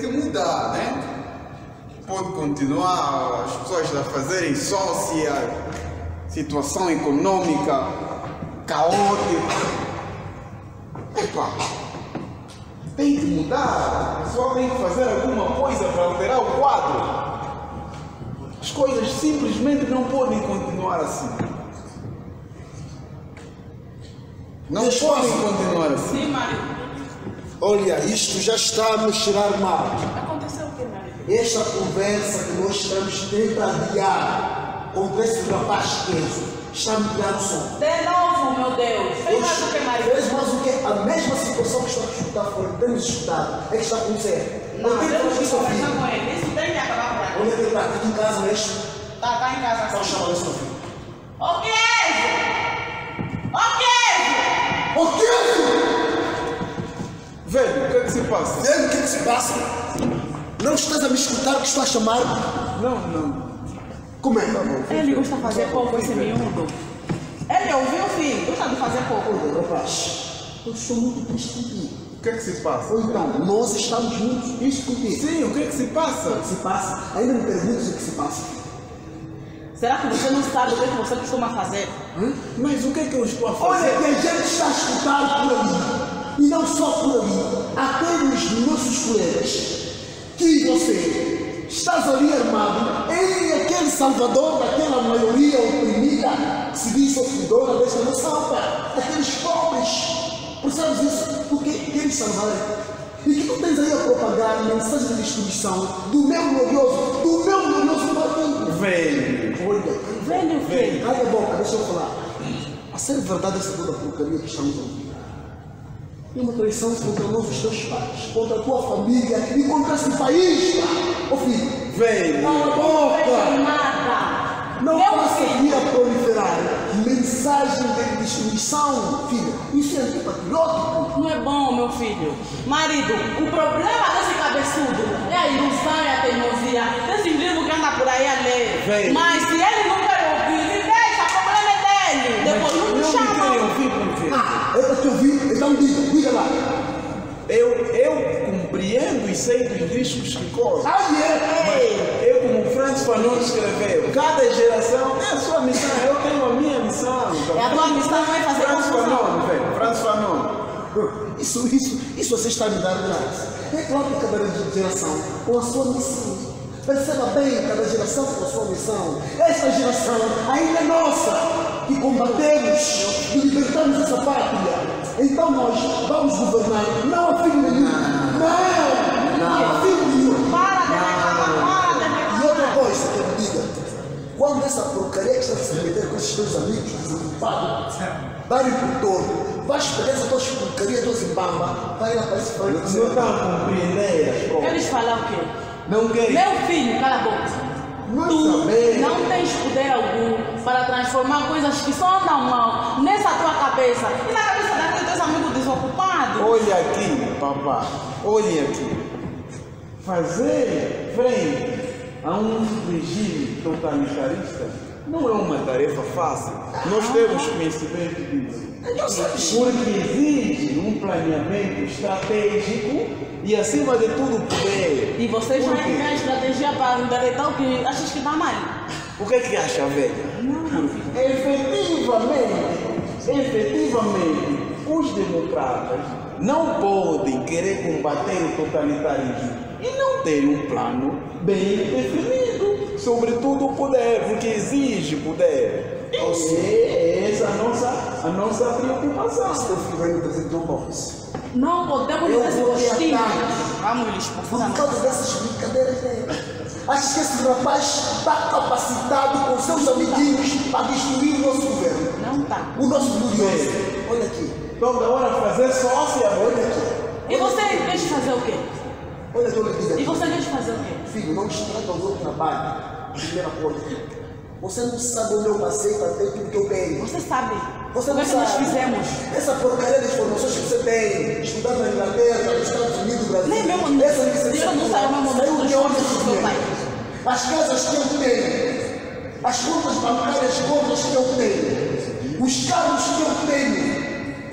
que mudar, né? Pode continuar as pessoas a fazerem sócia, situação econômica caótica. Epa, tem que mudar. O pessoal tem que fazer alguma coisa para alterar o quadro. As coisas simplesmente não podem continuar assim. Não podem continuar assim. Sim, marido. Olha, isto já está a me cheirar mal. Aconteceu o que, marido? Esta conversa que nós estamos tentando adiar com esse rapaz queijo está a me tirar o som. De novo, meu Deus. Fez mais o que, marido? Fez mais o que? A mesma situação que está a escutar fora, temos escutado, é que está a acontecer. Não, tem temos que que conversar com ele. Isso tem que acabar por aqui. Olha, ele está aqui em casa mesmo. Tá em casa. Vamos chamar esse filho. Ô, queijo! Ô, queijo! O quê? Velho, o que é que se passa? Velho, o que é que se passa? Não estás a me escutar que estou a chamar? Não. Como é? Ele gosta de fazer pouco, esse miúdo. Ele ouviu, filho? Gosta de fazer pouco. Olha, rapaz, eu estou muito triste contigo. O que é que se passa? Ou então, nós estamos muito tristes contigo. Sim, o que é que se passa? O que se passa? Ainda me perguntas o que se passa. Será que você não sabe o que você costuma fazer? Mas o que é que eu estou a Olha, fazer? tem gente que está a escutar por ali. E não só por ali. Até os nossos colegas. Que você estás ali armado em aquele salvador daquela maioria oprimida que se diz sofredora desta nação, pá. Aqueles pobres. Percebes isso? Porque queres salvar. E que tu tens aí a propagar mensagens de destruição do meu glorioso partido. Velho. Olha, Velho, filho. cala a boca, deixa eu falar. A ser verdade essa toda porcaria que estamos a ouvir. É uma traição contra nós, os teus pais, contra a tua família e contra esse país, pá. Ô filho, Velho. cala a Não boca. vejo nada. Não Meu passa filho. aqui a proliferar mensagem de destruição, filho. Isso é antipatriótico. Não é bom, meu filho. Marido, o problema desse cabeçudo é a ilusão e a teimosia. Esse indivíduo que anda por aí a ler. Velho. Mas se ele não quer ouvir, me deixa, o problema é dele. Depois não me Não me querem chama. ouvir por quê? Ah, é para te ouvir, então diga lá. Eu compreendo e sei dos riscos que corre. É. Eu, como Francis Fanon escreveu, cada geração tem a sua missão, eu tenho a minha missão. É a tua missão, vai fazer Francis confusão. Fanon, velho, Francis Fanon. Isso você está me dando graça. É claro que cada geração com a sua missão. Perceba bem, cada geração com a sua missão. Esta geração ainda é nossa, que combatemos e libertamos essa pátria. Então nós vamos governar, não a filho nenhum. Não a filho nenhum. Para de reclamar, para de E reclamar. outra coisa que eu me diga, quando essa porcaria que está a se meter com esses teus amigos desocupados, darem por todo, vais pegar essa tua porcaria, tua zimbamba, vai lá para esse país. Não estão a compreender as coisas. Eles falam o quê? Não querem. Meu filho, cala a boca. Não Tu saber. não tens poder algum para transformar coisas que só andam mal nessa tua cabeça e na cabeça daqueles teus amigos desocupados. Olha aqui, papá, olha aqui. Fazer frente a um regime totalitarista não é uma tarefa fácil. Nós temos conhecimento disso. Porque exige um planeamento estratégico e, acima de tudo, poder. E você já Por quê? tem a estratégia para endereitar o que achas que dá mal. O que é que acha, velha? Efetivamente, os democratas não podem querer combater o totalitarismo e não ter um plano bem definido, sobretudo o poder, porque exige poder. Essa é a nossa preocupação. Seu filho vai me trazer trombões. Não podemos Eu ser vou te hostis. atar. Vamos lhes Por expulsar. causa dessas brincadeiras dele. Acho que esse rapaz está capacitado com seus amiguinhos para destruir o nosso governo. Não tá. O nosso glorioso. Olha aqui. Toda hora fazer sócia, Olha aqui. E você quer fazer o quê? Olha que eu lhe digo E aqui. você quer fazer o quê? Filho, não estraga o meu trabalho. Primeira coisa. Você não sabe onde eu passei para ter tudo que eu tenho. Você sabe. Você O que não é que nós sabe. fizemos? Essa porcaria de informações que você tem, estudando na Inglaterra, nos Estados Unidos, no Brasil. Nem mesmo essa eu não saiu mesmo saiu dos de onde contos do seu pai. As casas que eu tenho, as contas bancárias todas que eu tenho, os carros que eu tenho,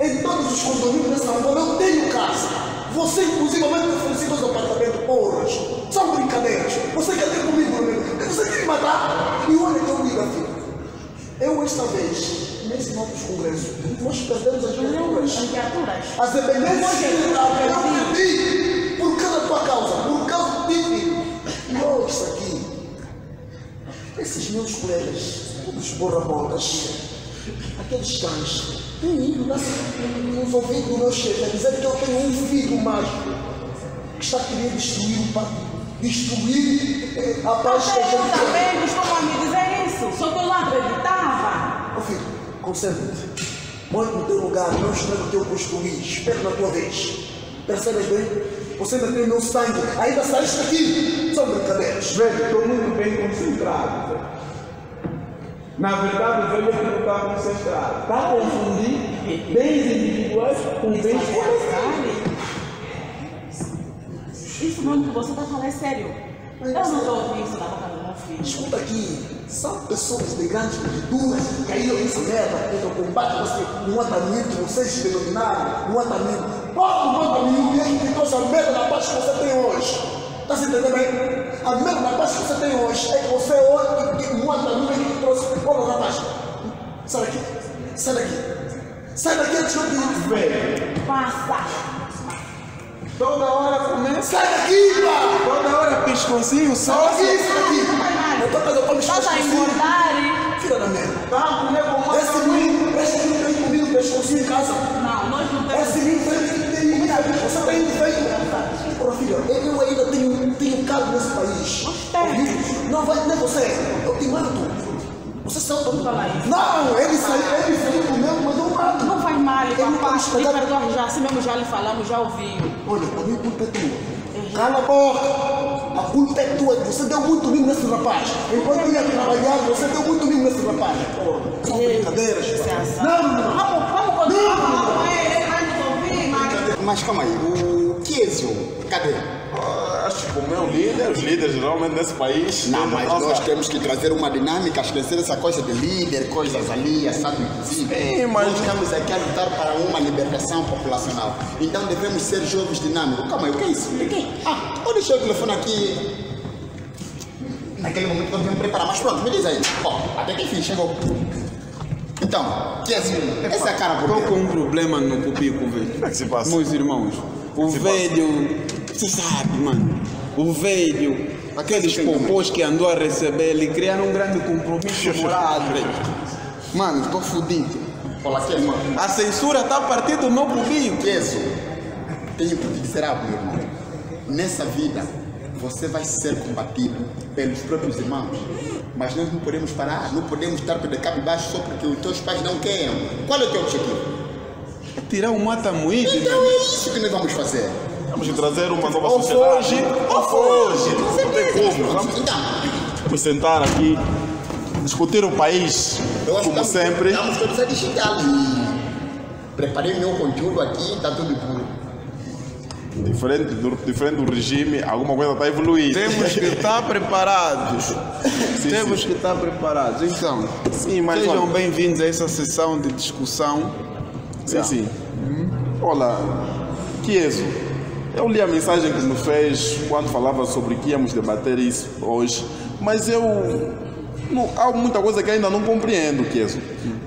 em todos os condomínios de São Paulo eu tenho casa. Você, inclusive, vai me oferecer 2 apartamentos horas. São brincadeiras. Você quer ter comigo, meu? Você quer me matar? E olha que eu digo aqui. Eu, esta vez, nesse novo congresso, nós perdemos as criaturas. As dependências eu perdi por causa da tua causa, por causa de ti. Nós aqui, esses meus colegas, todos borra-bolas, aqueles cães, têm ido nos ouvidos do meu chefe a dizer que eu tenho um filho mágico que está querendo destruir o partido, destruir a paz que a gente tem. Eu também costumam me dizer isso, só que eu não acreditava. Ô filho, concentra-te. Põe no teu lugar, não espera o teu construir, espera na tua vez. Percebes bem? Você ainda tem meu sangue, ainda saíste daqui. São brincadeiras. Velho, estou muito bem concentrado. Na verdade, o velho não está concentrado. Está a confundir bens individuais com bens coletivos. Isso não que você está falando é sério. Eu não estou ouvindo isso da boca do meu filho. Escuta aqui, são pessoas de grandes culturas que caíram nessa merda, então o combate você, um atamento que vocês denominaram, um atamento. Qual o atamento que trouxe a merda da paz que você tem hoje? Está se entendendo bem? A merda da paz que você tem hoje é que você hoje, um atamento que trouxe. Olha, rapaz, sai daqui, sai daqui, sai daqui antes que eu te ver. Passa. Toda hora começa. Sai daqui, pá! Toda hora piscozinho, só. Sai daqui! Eu estou fazendo para me esforçar. Estás a engordar. Filha da merda. Tá, comer com uma. Esse menino tem comido pescocinho em casa. Não, nós não temos. Esse menino tem você tem defeito. Porra, filha, eu ainda tenho cargo nesse país. Não vai nem você. Eu te mato. Você sabe como falar isso? Não, ele saiu do meu, mas eu mato. Não faz mal, papai. Me perdoa já, assim mesmo já lhe falamos, já ouviu. Olha, a minha culpa é tua. Cala a boca. A culpa é tua. Você deu muito mimo nesse rapaz. Enquanto eu ia trabalhar, você deu muito mimo nesse rapaz. São brincadeiras. Vamos continuar com ele vai nos ouvir, mas calma aí, o Chiesio, cadê? Acho que como é o líder, os líderes geralmente nesse país. Não, mas nós temos que trazer uma dinâmica, esquecer essa coisa de líder, coisas ali, sabe? Inclusive. Sim, mas nós estamos aqui a lutar para uma libertação populacional. Então devemos ser jovens dinâmicos. Calma aí, o que é isso? Eu deixei o telefone aqui. Naquele momento que eu vim preparar, mas pronto, me diz aí. Até que enfim, chegou. Então, Chiesio, essa é a cara por Estou com um problema no pupico, velho. O que se passa? Meus irmãos, o velho, você sabe, mano, o velho, aqueles popôs que andou a receber, ele criaram um grande compromisso moral, velho. Mano, estou fodido. Olá, Chiesio, mano. A censura está a partir do meu pupico. Chiesio, tenho que te dizer algo, meu irmão. Nessa vida, você vai ser combatido pelos próprios irmãos. Mas nós não podemos parar, não podemos estar de cabo baixo só porque os teus pais não querem. Qual é o teu objetivo? É tirar o mata-moído. Então é isso que nós vamos fazer. Temos que trazer uma nova Ou sociedade. foge, Ou foge. Não tem como. Então, Vamos sentar aqui, discutir o país, como sempre. Estamos todos a digital. Preparei meu conteúdo aqui, está tudo puro. Diferente do regime, alguma coisa está evoluindo. Temos que estar preparados. Temos que estar preparados. Então, Sim, mas sejam olha, bem-vindos a essa sessão de discussão. sim. Olha, Chiesio, eu li a mensagem que me fez quando falava sobre que íamos debater isso hoje, mas há muita coisa que ainda não compreendo, Chiesio.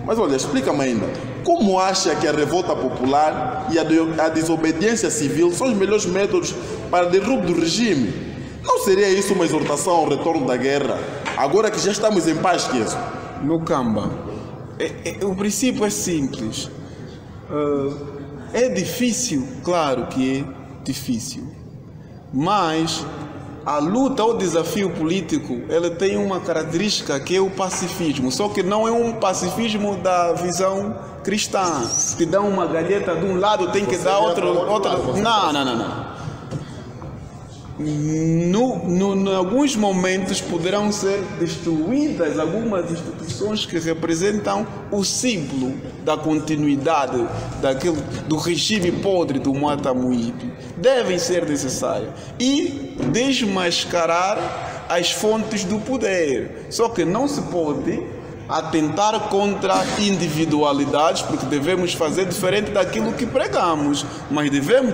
Mas olha, explica-me ainda. Como acha que a revolta popular e a desobediência civil são os melhores métodos para derrubo do regime? Não seria isso uma exortação ao retorno da guerra, agora que já estamos em paz, Chiesio? Meu camba, o princípio é simples. É difícil, claro que é difícil. Mas a luta ou desafio político, ele tem uma característica que é o pacifismo. Só que não é um pacifismo da visão cristã. Te dá uma galheta de um lado, tem que dar outra. Não. Em alguns momentos poderão ser destruídas algumas instituições que representam o símbolo da continuidade do regime podre do mata-moído. Devem ser necessárias e desmascarar as fontes do poder. Só que não se pode atentar contra individualidades, porque devemos fazer diferente daquilo que pregamos, mas devemos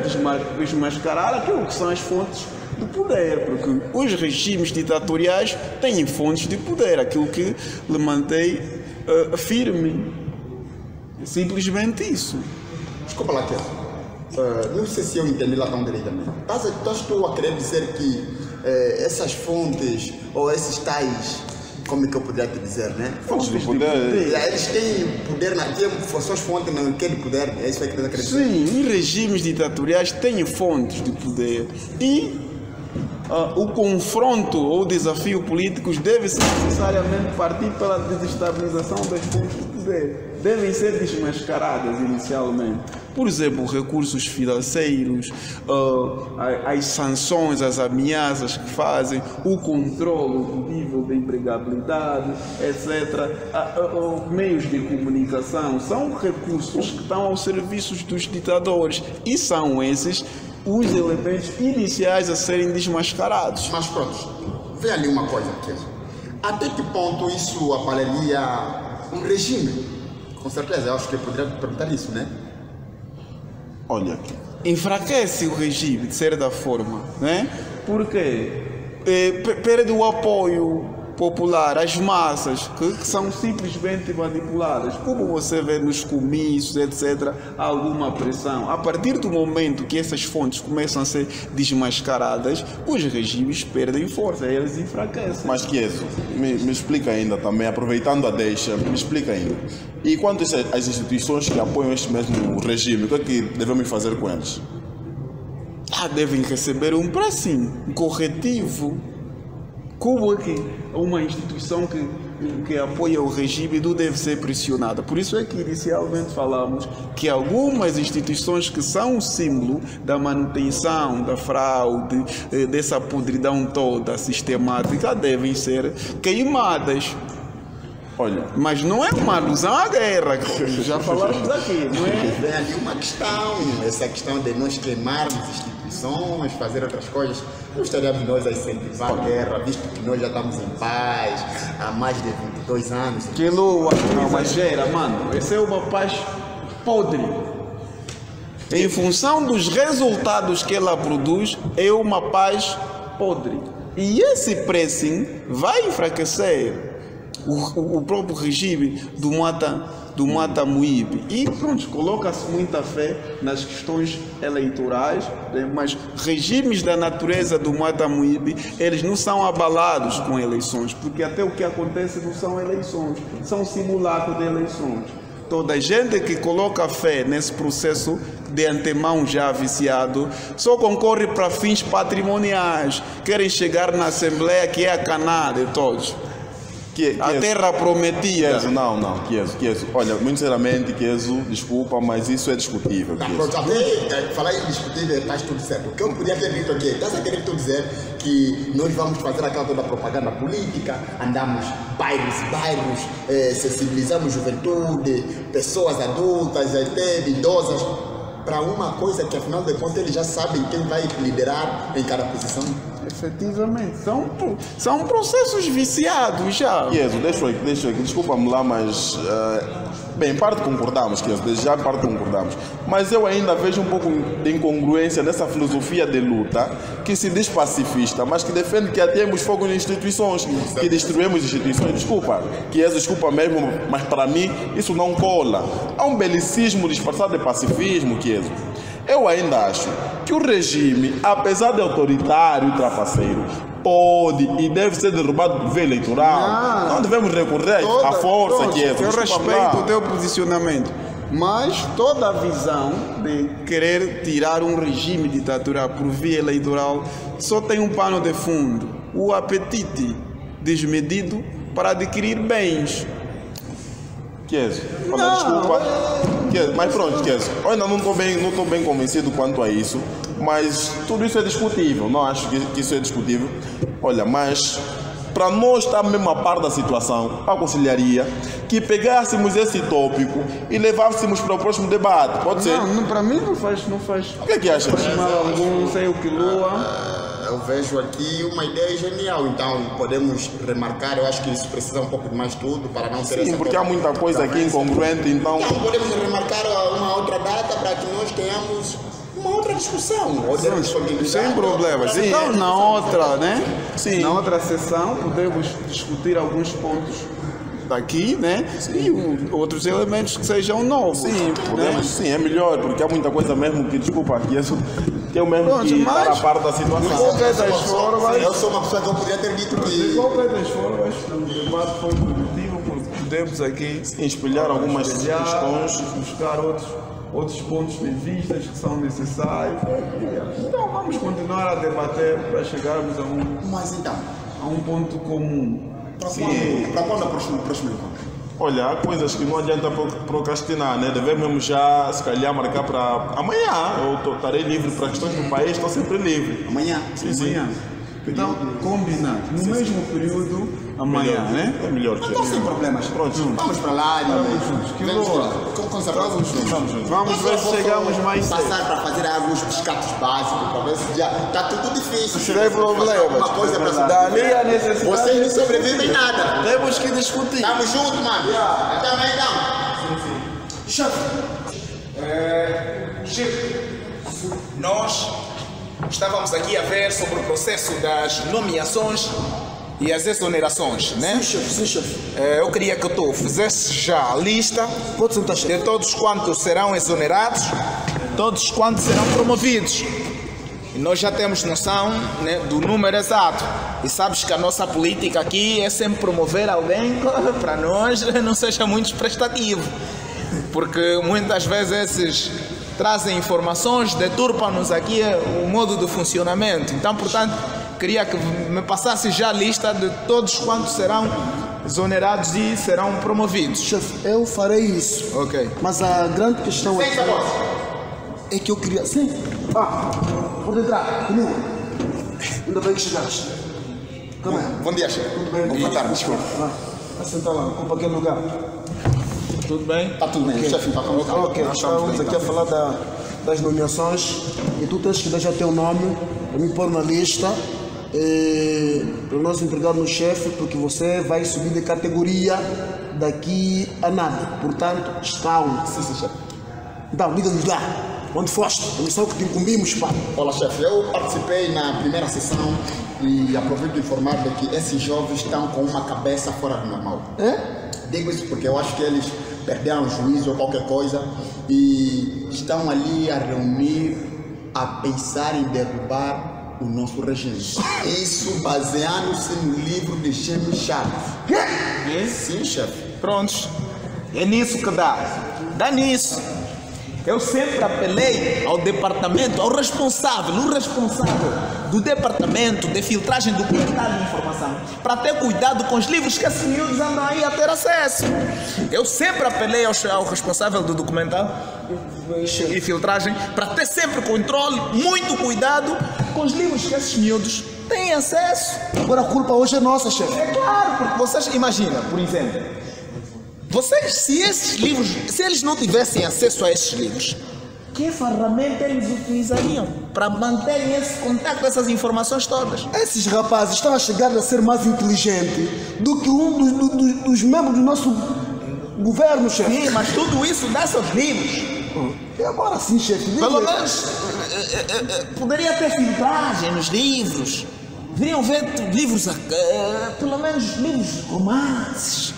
desmascarar aquilo que são as fontes do poder, porque os regimes ditatoriais têm fontes de poder, aquilo que lhe mantém firme. Simplesmente isso. Desculpa lá, Keso. Não sei se eu entendi lá tão direitamente. Estás tu a querer dizer que essas fontes, ou esses tais, como é que eu poderia te dizer, né? Fontes de poder. Eles têm poder, suas fontes naquele poder, é isso que eu quero dizer? Sim, os regimes ditatoriais têm fontes de poder e o confronto ou desafio políticos deve ser necessariamente partir pela desestabilização das fontes de poder. Devem ser desmascaradas inicialmente. Por exemplo, recursos financeiros, as sanções, as ameaças que fazem, o controle do nível de empregabilidade, etc. Meios de comunicação são recursos que estão aos serviços dos ditadores e são esses os elementos iniciais a serem desmascarados. Mas pronto, vê ali uma coisa aqui. Até que ponto isso apalaria um regime? Com certeza, eu acho que eu poderia perguntar isso, né? Olha, Enfraquece o regime, de certa forma, né? Porque perde o apoio popular, as massas, que são simplesmente manipuladas. Como você vê nos comícios, etc., há alguma pressão. A partir do momento que essas fontes começam a ser desmascaradas, os regimes perdem força, eles enfraquecem. mas Keso, me explica ainda também, aproveitando a deixa, me explica ainda. E quanto às instituições que apoiam este mesmo regime, o que é que devemos fazer com eles? Devem receber um pressing, um corretivo. Como é que uma instituição que apoia o regime não deve ser pressionada? Por isso é que inicialmente falamos que algumas instituições que são o símbolo da manutenção, da fraude, dessa podridão toda sistemática, devem ser queimadas. Olha, Mas não é uma alusão à guerra, que já falamos aqui, não é? Vem ali uma questão, essa questão de nós queimarmos instituições, fazer outras coisas. Gostaríamos nós a incentivar a guerra, visto que nós já estamos em paz há mais de 22 anos. Que lua, não, mas gera, mano, essa é uma paz podre. Em função dos resultados que ela produz, é uma paz podre. E esse pressing vai enfraquecer o próprio regime do Mata Muíbe. E pronto, coloca-se muita fé nas questões eleitorais, né? Mas regimes da natureza do Mata Muíbe, eles não são abalados com eleições, porque até o que acontece não são eleições, são simulacros de eleições. Toda a gente que coloca fé nesse processo de antemão já viciado só concorre para fins patrimoniais, querem chegar na Assembleia, que é a cana de todos. A terra prometida. Keso, não, Keso. Olha, muito sinceramente, Keso, desculpa, mas isso é discutível. Não, pronto, até falar em discutível, estás tudo certo. O que eu podia ter dito aqui, estás a querer tu dizer que nós vamos fazer aquela toda propaganda política, andamos bairros, sensibilizamos juventude, pessoas adultas, até idosas, para uma coisa que afinal de contas eles já sabem quem vai liderar em cada posição. Efetivamente, são processos viciados já. Keso, deixa eu aqui, desculpa-me lá, mas bem, em parte concordamos, Keso, desde já em parte concordamos, mas eu ainda vejo um pouco de incongruência nessa filosofia de luta que se diz pacifista, mas que defende que ateemos fogo em instituições, que destruímos instituições. Desculpa, Keso, desculpa mesmo, mas para mim isso não cola. Há um belicismo disfarçado de pacifismo, Keso. Eu ainda acho que o regime, apesar de autoritário e trapaceiro, pode e deve ser derrubado por via eleitoral. Não devemos recorrer à força, Keso. Eu respeito o teu posicionamento, mas toda a visão de querer tirar um regime ditatorial por via eleitoral só tem um pano de fundo: o apetite desmedido para adquirir bens. Keso, olha, desculpa. Keso, mas pronto, Keso, eu ainda não estou bem convencido quanto a isso, mas tudo isso é discutível, não acho que isso é discutível. Olha, mas para nós estar mesmo a par da situação, eu aconselharia que pegássemos esse tópico e levássemos para o próximo debate, pode ser? Não, para mim não faz. O que é que achas? Mal algum, sei o que lua. eu vejo aqui uma ideia genial, então podemos remarcar, eu acho que isso precisa um pouco de mais tudo para não ter Sim, essa porque há muita coisa aqui incongruente, então... Então podemos remarcar uma outra data para que nós tenhamos uma outra discussão. Ou Sem problemas. Sim. Então, na outra, né? Sim. Na outra sessão, podemos discutir alguns pontos daqui, né? E outros elementos que sejam novos. Sim, podemos, né? sim, é melhor, porque há muita coisa mesmo que, desculpa, que eu mesmo Pronto, que mas- estar a par da situação. Qualquer das formas, Eu sou uma pessoa que eu poderia ter dito de que qualquer das formas, o debate foi produtivo, porque podemos aqui Espelhar algumas espelhar, questões. buscar outros pontos de vista que são necessários. Então vamos continuar a debater para chegarmos Mas então, a um ponto comum. para quando o próximo encontro? Olha, há coisas que não adianta procrastinar, né? Devemos já, se calhar, marcar para amanhã. Eu estarei livre para questões do país, estou sempre livre. Amanhã? Sim, sim. Amanhã. Então, combinado. No mesmo período, amanhã, Melhor, né? É melhor que Então sem problemas. Pronto. Vamos para lá. Vamos juntos. Que boa. Vamos juntos. Vamos ver se chegamos mais cedo. Passar para fazer alguns pescados básicos, para ver se já está tudo difícil. Sem problemas. Uma coisa para Dali a necessidade. Vocês não sobrevivem nada. Temos que discutir. Tamo junto, mano. Até amanhã, então. Chefe, Chico, nós estávamos aqui a ver sobre o processo das nomeações e as exonerações, né? sim, chefe. Eu queria que tu fizesse já a lista Pode sentar, chefe. de todos quantos serão exonerados, todos quantos serão promovidos. E nós já temos noção, né, do número exato. E sabes que a nossa política aqui é sempre promover alguém que para nós não seja muito prestativo. Porque muitas vezes esses trazem informações, deturpam-nos aqui o modo de funcionamento. Então, portanto, queria que me passasse já a lista de todos quantos serão exonerados e serão promovidos. Chefe, eu farei isso. Ok. Mas a grande questão aqui é que eu queria. Sim. Pode entrar. Comigo. Ainda bem que chegaste. Calma aí. Bom dia, chefe. Tudo bem? Boa tarde, desculpa. Vai sentar lá, ocupa aquele lugar. Tudo bem? Está tudo bem, chefe. Está tudo bem. Ok, estávamos aqui a falar das nomeações e tu tens que deixar teu nome para me pôr na lista para nós entregar no chefe, porque você vai subir de categoria daqui a nada. Portanto, escala. Sim, chefe. Então, diga-nos lá, onde foste? A missão que te incumbimos, pá. Olá, chefe. Eu participei na primeira sessão e aproveito de informar de que esses jovens estão com uma cabeça fora do normal. Digo isso porque eu acho que eles perderam o juízo ou qualquer coisa e estão ali a reunir, a pensar em derrubar o nosso regime. Isso baseando-se no livro de James Charles. Sim, chefe. Prontos. É nisso que dá. Dá nisso. Eu sempre apelei ao departamento, ao responsável, o responsável do departamento de filtragem documental de informação, para ter cuidado com os livros que esses miúdos andam aí a ter acesso. Eu sempre apelei ao responsável do documental e filtragem para ter sempre controle, muito cuidado com os livros que esses miúdos têm acesso. Agora a culpa hoje é nossa, chefe. É claro, porque vocês imaginam, por exemplo, vocês, se esses livros, se eles não tivessem acesso a esses livros, que ferramenta eles utilizariam para manterem esse contato, essas informações todas? Esses rapazes estão a chegar a ser mais inteligente do que um dos membros do nosso governo, chefe. Sim, mas tudo isso dá-se aos livros. E agora sim, chefe. Pelo menos poderia ter filtragem nos livros. Deveriam ver livros, pelo menos livros romances,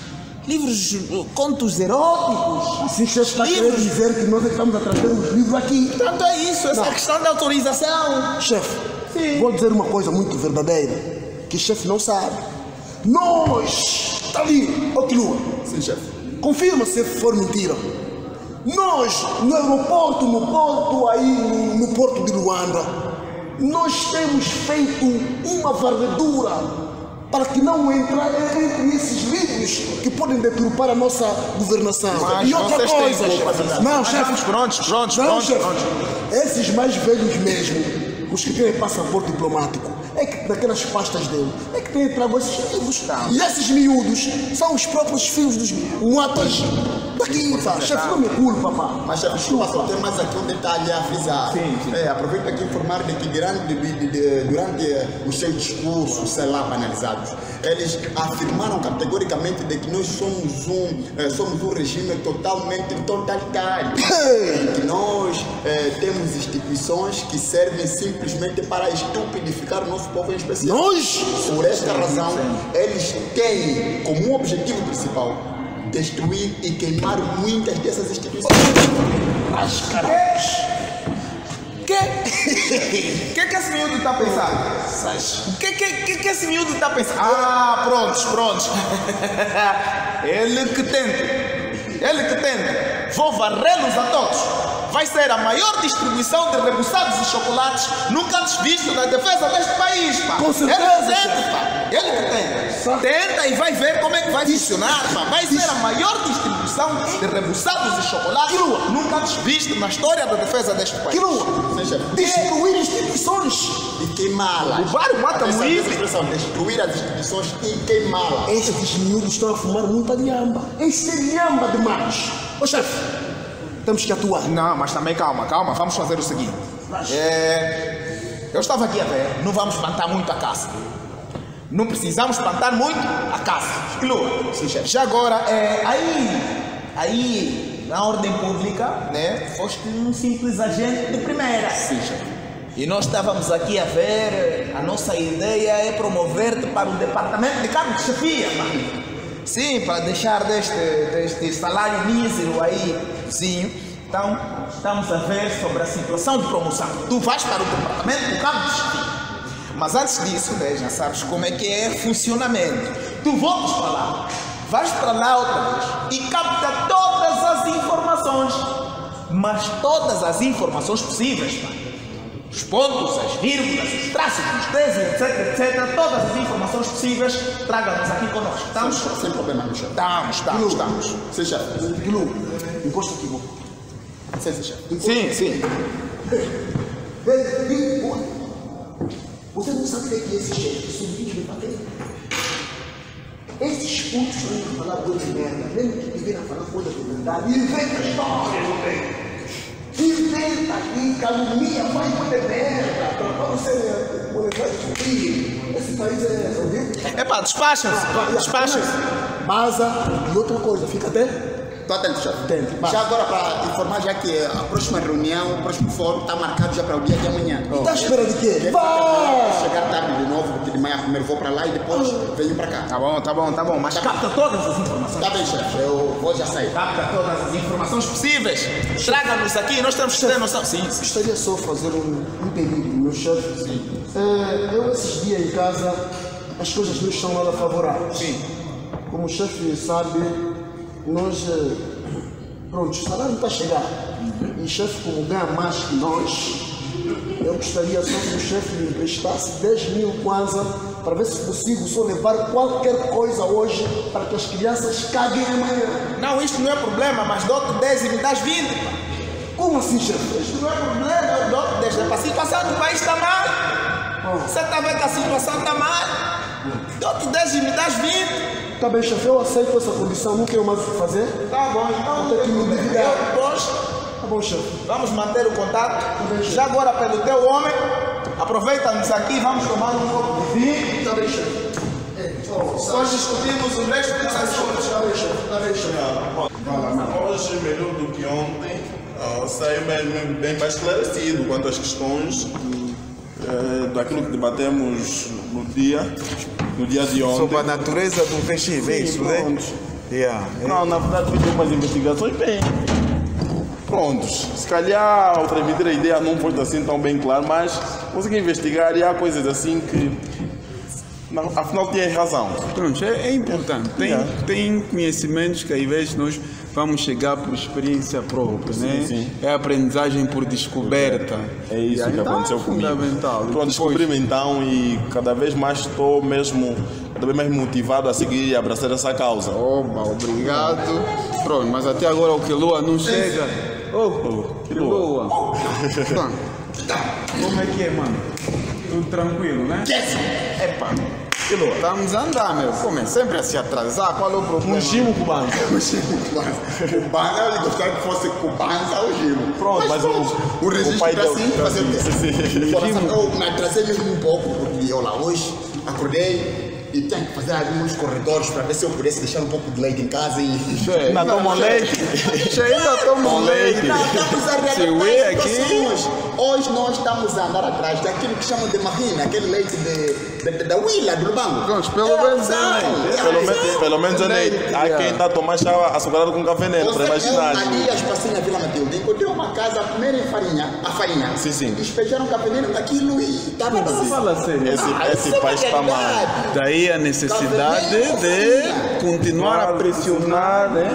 livros, contos eróticos. Sim, chefe, está querendo dizer que nós estamos a trazer os livros aqui. Tanto é isso, essa Não. questão da autorização. Chefe, Sim. vou dizer uma coisa muito verdadeira, que o chefe não sabe. Nós, está ali, ó que lua, Sim, chefe. confirma se for mentira. Nós, no aeroporto, no porto aí, no porto de Luanda, nós temos feito uma varredura para que não entre esses livros que podem deturpar a nossa governação. Mas E outra vocês têm coisa, culpa, chefe. Não, chefe. Prontos. Não, chefe. Esses mais velhos mesmo, os que têm passaporte diplomático, é que naquelas pastas dele, é que têm trago esses livros. E esses miúdos são os próprios filhos dos muatas. Tá aqui, tá. Chefe, não me culpa, pá. Mas, chefe, desculpa, só tem mais aqui um detalhe a frisar. Sim. Aproveito aqui informar de que durante os seus discursos, sei lá, banalizados, eles afirmaram categoricamente de que nós somos um regime totalmente totalitário. Em que nós temos instituições que servem simplesmente para estupidificar o nosso povo em especial. Nós? Por esta razão, eles têm como objetivo principal destruir e queimar muitas dessas instituições. Que esse miúdo está pensando? Que esse miúdo está pensando? Ah, prontos. Ele que tenta. Vou varrê-los a todos. Vai ser a maior distribuição de rebuçados e chocolates nunca antes visto na defesa deste país, pá. Com certeza, Ele que tenta, pá. Ele que tenta. Tenta e vai ver como é que vai funcionar, pá. Vai ser a maior distribuição de rebuçados e chocolates nunca antes visto na história da defesa deste país. Destruir instituições E queimá-las. O Vário mata Essa muito. expressão, destruir as instituições e queimá-las. Estes miúdos estão a fumar muita lhamba. Isso é lhamba demais. Ô chefe, temos que atuar. Não, mas também calma. Vamos fazer o seguinte. Eu estava aqui a ver, não vamos plantar muito a caça. Não precisamos plantar muito a caça. Já agora, aí, na ordem pública, né, foste um simples agente de primeira. E nós estávamos aqui a ver, a nossa ideia é promover-te para o departamento de cargo de chefia, mano. Sim, para deixar deste salário mísero aí, sim. Então, estamos a ver sobre a situação de promoção. Tu vais para o departamento de cargo de chefia. Mas antes disso, né, já sabes como é que é funcionamento. Tu voltas para lá, vais para lá outra vez e capta todas as informações. Mas todas as informações possíveis, pá. Os pontos, as vírgulas, os traços, os T's, etc. Todas as informações possíveis, traga-nos aqui conosco. Estamos? Sem problema, meu chefe. Estamos. Sim, chefe. Guilherme, encosta aqui, bom. Sim, chefe. Sim. Você não sabe o que é esse chefe? Subir de bater. Esses putos vêm falar coisa de merda. Mesmo que vêm falar coisa de verdade. Inventa histórias, não tem? Inventa aqui, calumnia, faz coisa de merda. Para você poder subir. Esse país é. Ouviu? Epá, despachem-se. Baza e outra coisa, fica até. Estou atento, chefe. Atento. Já agora, para informar, já que a próxima reunião, o próximo fórum está marcado já para o dia de amanhã. E está à espera de quê? Vai! Chegar tarde de novo, porque de manhã primeiro vou para lá e depois venho para cá. Tá bom. Mas capta todas as informações. Tá bem, chefe. Eu vou já sair. Capta todas as informações possíveis. Traga-nos aqui, nós temos que ter noção. Sim. Gostaria só de fazer um pedido, meu chefe. Eu esses dias em casa, as coisas não estão nada favoráveis. Sim. Como o chefe sabe, nós, pronto, o salário está a chegar. E o chefe, como ganha mais que nós, eu gostaria só que o chefe me emprestasse 10 mil kwanza para ver se consigo só levar qualquer coisa hoje para que as crianças caguem amanhã. Não, isto não é problema, mas dou-te 10 e me das 20. Como assim, chefe? Isto não é problema, eu dou-te 10. A situação do país está mal. Você está vendo que a situação está mal? Dou-te 10 e me das 20. Tá bem, chefe, eu aceito essa condição, não tenho mais o que fazer. Tá bom, então Vou ter que me endividar. depois Tá bom, chefe. vamos manter o contato. Já agora pelo teu homem, aproveita-nos aqui, vamos tomar um copo de vinho. Tá bem, chefe. Depois discutimos o resto dos assuntos. Tá bem, chefe. Tá bem, chefe. Hoje, melhor do que ontem, saiu bem mais esclarecido quanto às questões daquilo que debatemos no dia de ontem. Sobre a natureza do regime, é isso, né? Prontos. Yeah. Não, na verdade fiz umas investigações bem prontos. Se calhar ao transmitir a ideia não foi assim tão bem claro, mas consegui investigar e há coisas assim que afinal tinha razão. Pronto, é importante. Tem conhecimentos que às vezes nós vamos chegar por experiência própria, né? Sim. É aprendizagem por descoberta. É isso que então aconteceu é comigo. fundamental. Pronto, descobri-me então e cada vez mais estou cada vez mais motivado a seguir e abraçar essa causa. Oba, obrigado. Pronto, mas até agora o Queloa não chega. Queloa. Como é que é, mano? Tudo tranquilo, né? Epa, Estamos a andar, meu. Como é sempre a se atrasar, qual é o problema? Um gimo cubano. Cubano, eu gostaria que fosse cubano ou gimo. Pronto, mas o registro pai está assim, deu- fazer o quê? Sim. Eu me atrasei mesmo um pouco, porque eu lá hoje acordei e tinha que fazer alguns corredores para ver se eu pudesse deixar um pouco de leite em casa e... Ainda tomam leite? Ainda tomam leite. Não, estamos a Se realizar ué aqui. situações. Hoje nós estamos a andar atrás daquilo que chamam de marrina, aquele leite da huila, do banco. Pronto, pelo menos é leite. Pelo menos é leite. Há quem está a tomar chá açucarado com café dentro, para imaginar. Ali as passei na Vila Matilde, encontrei uma casa a comerem a farinha. Sim. Despejaram café dentro daquilo e estava assim. Fala sério. Esse país está mal. Daí a necessidade de continuar a pressionar, né,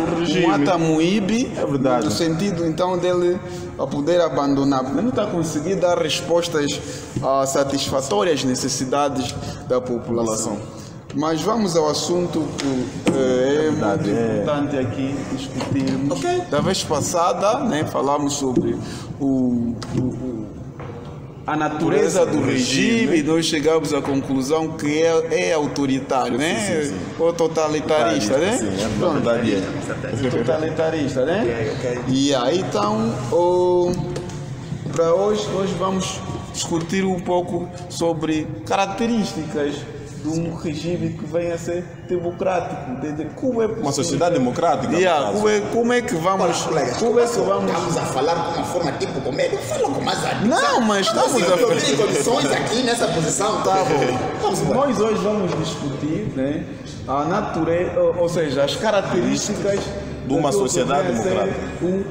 o Matamuíbe, É verdade. no sentido então dele a poder abandonar. Ele não está a conseguir dar respostas satisfatórias às necessidades da população. Mas vamos ao assunto que é muito importante aqui discutirmos. Da vez passada, né, falamos sobre a natureza do regime e nós chegamos à conclusão que é autoritário, né? Ou totalitarista, né? Sim, é verdade. Totalitarista, né? E aí então, para hoje vamos discutir um pouco sobre características de um regime que venha a ser democrático, entende? Como é Uma sociedade democrática. no caso. como é que vamos? Como é que vamos? Estamos a falar de uma forma tipo comédia, fala com mais arte. Não, mas estamos a Eu tenho condições aqui nessa posição, tá bom? Vamos embora. Nós hoje vamos discutir, né, a natureza, ou seja, as características De uma daquilo que sociedade vem a ser democrática.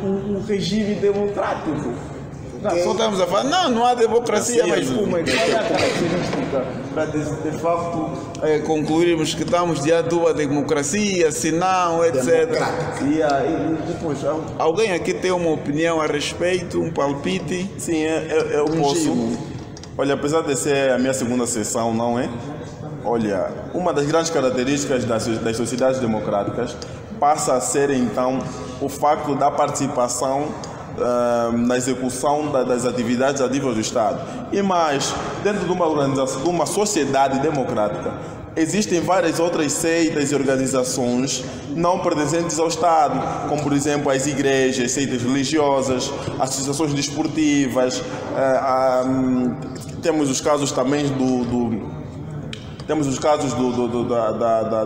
um regime democrático. Não, só estamos a falar, não há democracia, mas como é que é a característica para de facto concluirmos que estamos diante de uma democracia, se não, etc. E depois, alguém aqui tem uma opinião a respeito, um palpite? Sim, eu posso. gimo. Olha, apesar de ser a minha segunda sessão, não é? Olha, uma das grandes características das sociedades democráticas passa a ser então o facto da participação na execução das atividades a nível do Estado. E mais, dentro de uma organização, de uma sociedade democrática, existem várias outras seitas e organizações não pertencentes ao Estado, como por exemplo as igrejas, seitas religiosas, associações desportivas, temos os casos também temos os casos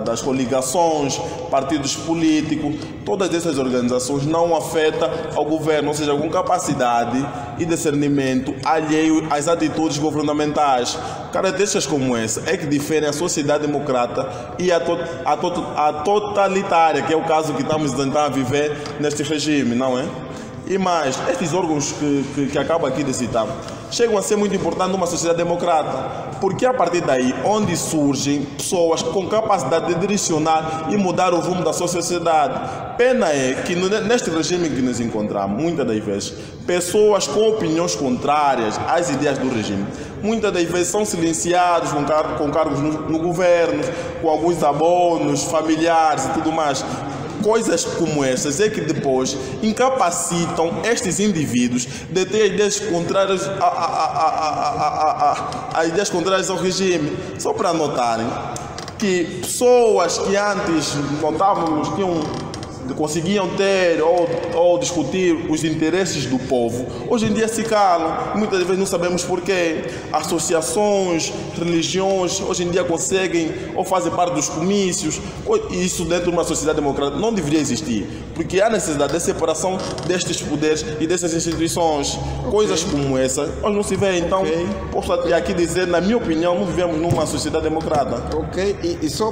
das coligações, partidos políticos. Todas essas organizações não afetam ao governo, ou seja, com capacidade e discernimento alheio às atitudes governamentais. Características como essa é que diferem a sociedade democrata e a totalitária, que é o caso que estamos tentando viver neste regime, não é? E mais, estes órgãos que acabo aqui de citar chegam a ser muito importantes numa sociedade democrata, porque a partir daí onde surgem pessoas com capacidade de direcionar e mudar o rumo da sua sociedade. Pena é que neste regime em que nos encontramos, muitas das vezes, pessoas com opiniões contrárias às ideias do regime, muitas das vezes são silenciados com cargos no governo, com alguns abonos familiares e tudo mais. Coisas como essas é que depois incapacitam estes indivíduos de ter ideias contrárias a ideias contrárias ao regime. Só para notarem que pessoas que antes notávamos que conseguiam ter ou discutir os interesses do povo, hoje em dia se calam. Muitas vezes não sabemos porquê. Associações, religiões, hoje em dia conseguem ou fazem parte dos comícios. Isso dentro de uma sociedade democrática não deveria existir, porque há necessidade de separação destes poderes e dessas instituições. Coisas como essa hoje não se vê. Então, posso até aqui dizer, na minha opinião, não vivemos numa sociedade democrática. Ok, e só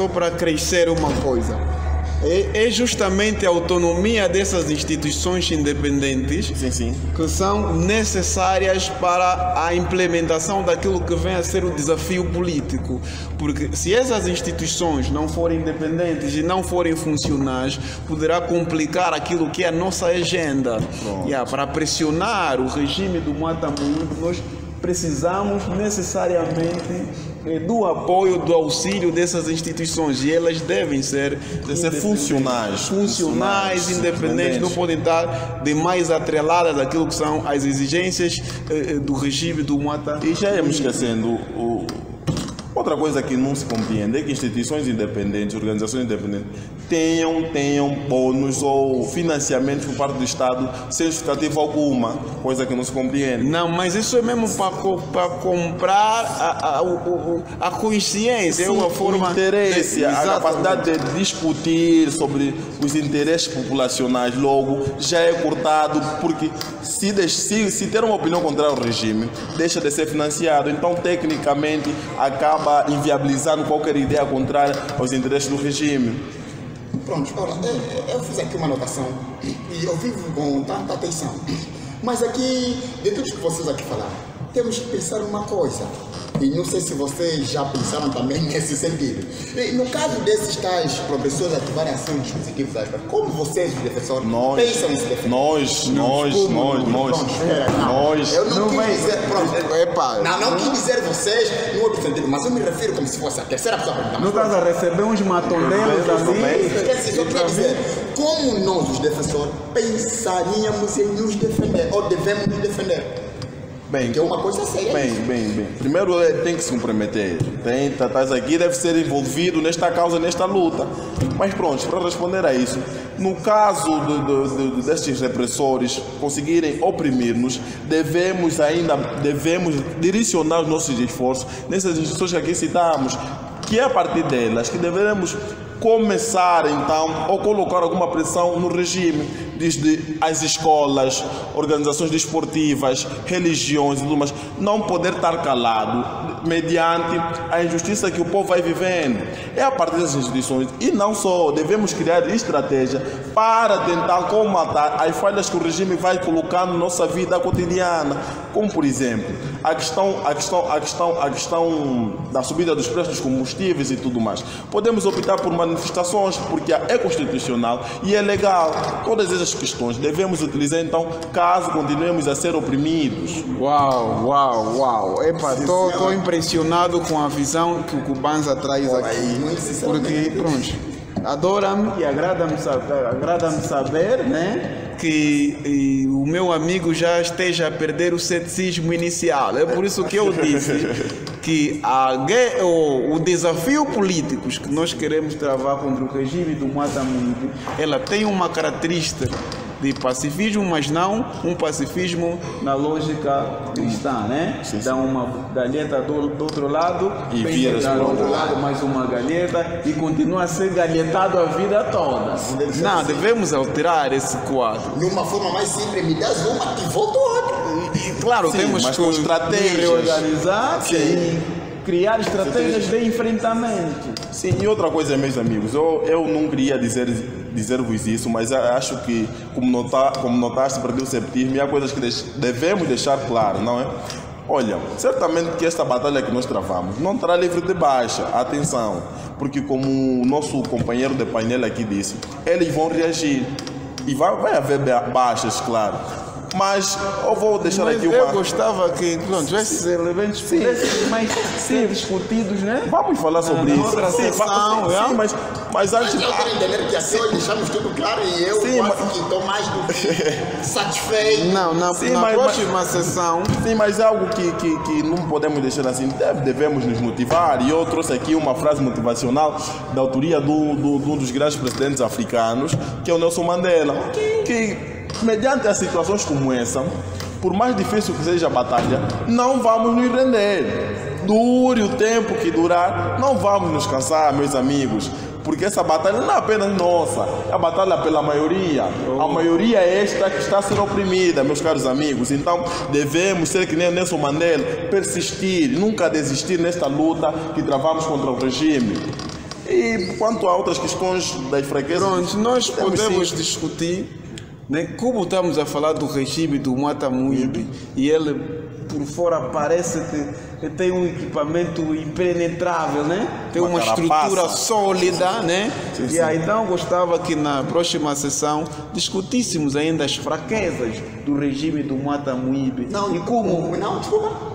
para crescer uma coisa. É justamente a autonomia dessas instituições independentes Sim. que são necessárias para a implementação daquilo que vem a ser o desafio político. Porque se essas instituições não forem independentes e não forem funcionais, poderá complicar aquilo que é a nossa agenda. Para pressionar o regime do Matamuíbe, nós precisamos necessariamente do apoio, do auxílio dessas instituições, e elas devem ser funcionais, independentes, não podem estar demais atreladas àquilo que são as exigências do regime do Mata. E já íamos esquecendo Outra coisa que não se compreende é que instituições independentes, organizações independentes, tenham bônus ou financiamento por parte do Estado sem justificativa alguma, coisa que não se compreende. Não, mas isso é mesmo para comprar a consciência, é uma forma... O interesse, a capacidade de discutir sobre os interesses populacionais, logo, já é cortado, porque se ter uma opinião contrária ao regime, deixa de ser financiado. Então, tecnicamente, acaba inviabilizando qualquer ideia contrária aos interesses do regime. Pronto, ora, eu fiz aqui uma anotação e eu vivo com tanta atenção. Mas aqui, de tudo que vocês aqui falaram, temos que pensar uma coisa. E não sei se vocês já pensaram também nesse sentido. E no caso desses tais professores ativarem ações dispositivos, como vocês, os defensores, pensam em se defender? Nós. Eu não quis dizer, pronto. Não quis dizer vocês no outro sentido, mas eu me refiro como se fosse a terceira pessoa perguntar. Não estás a receber uns matoneiros assim? Eu quero dizer, como nós, os defensores, pensaríamos em nos defender, ou devemos nos defender? Bem, que é uma coisa séria. Bem. Primeiro tem que se comprometer. Estás aqui, deve ser envolvido nesta causa, nesta luta. Mas pronto, para responder a isso, no caso destes repressores conseguirem oprimir-nos, devemos direcionar os nossos esforços nessas instituições que aqui citamos, que é a partir delas que devemos começar então ou colocar alguma pressão no regime, desde as escolas, organizações desportivas, religiões e tudo mais, não poder estar calado mediante a injustiça que o povo vai vivendo. É a partir das instituições, e não só, devemos criar estratégia para tentar combater as falhas que o regime vai colocar na nossa vida cotidiana, como por exemplo a questão da subida dos preços dos combustíveis e tudo mais. Podemos optar por manifestações, porque é constitucional e é legal. Todas essas questões devemos utilizar então, caso continuemos a ser oprimidos. Uau. Estou impressionado com a visão que o Cubanza traz aqui, porque pronto, adora-me e agrada-me saber, né, que o meu amigo já esteja a perder o ceticismo inicial. É por isso que eu disse que o desafio político que nós queremos travar contra o regime do Mata Muibe, ela tem uma característica de pacifismo, mas não um pacifismo na lógica cristã, né? Dá uma galheta do outro lado e vira do outro lado mais uma galheta e continua a ser galhetado a vida toda. Não, devemos alterar esse quadro. De uma forma mais simples, me das uma e volto outra. Claro, temos mas com estratégias, reorganizar e criar estratégias de enfrentamento. Sim, e outra coisa, meus amigos, eu não queria dizer-vos isso, mas acho que, como notaste, perdi o septismo, e há coisas que devemos deixar claro, não é? Olha, certamente que esta batalha que nós travamos não terá livre de baixa, atenção, porque como o nosso companheiro de painel aqui disse, eles vão reagir, e vai haver baixas, claro. Mas eu vou deixar aqui uma... Eu gostava que esses elementos pudessem mais ser discutidos, né? Vamos falar sobre isso. Outra sessão, mas antes... Mas eu quero entender que assim deixamos tudo claro e eu quase que estou mais do que satisfeito. Na próxima sessão... Sim, mas é algo que não podemos deixar assim. Devemos nos motivar. E eu trouxe aqui uma frase motivacional da autoria de um dos grandes presidentes africanos, que é o Nelson Mandela, que... mediante as situações como essa, por mais difícil que seja a batalha, não vamos nos render. Dure o tempo que durar, não vamos nos cansar, meus amigos, porque essa batalha não é apenas nossa, é a batalha pela maioria. A maioria é esta que está a ser oprimida, meus caros amigos. Então devemos ser que nem Nelson Mandela, persistir, nunca desistir nesta luta que travamos contra o regime. E quanto a outras questões das fraquezas, nós podemos discutir. Como estamos a falar do regime do Mata Muibe e ele por fora parece que tem um equipamento impenetrável, né? Tem uma estrutura sólida, né? Sim. E aí, então gostava que na próxima sessão discutíssemos ainda as fraquezas do regime do Mata Muibe e como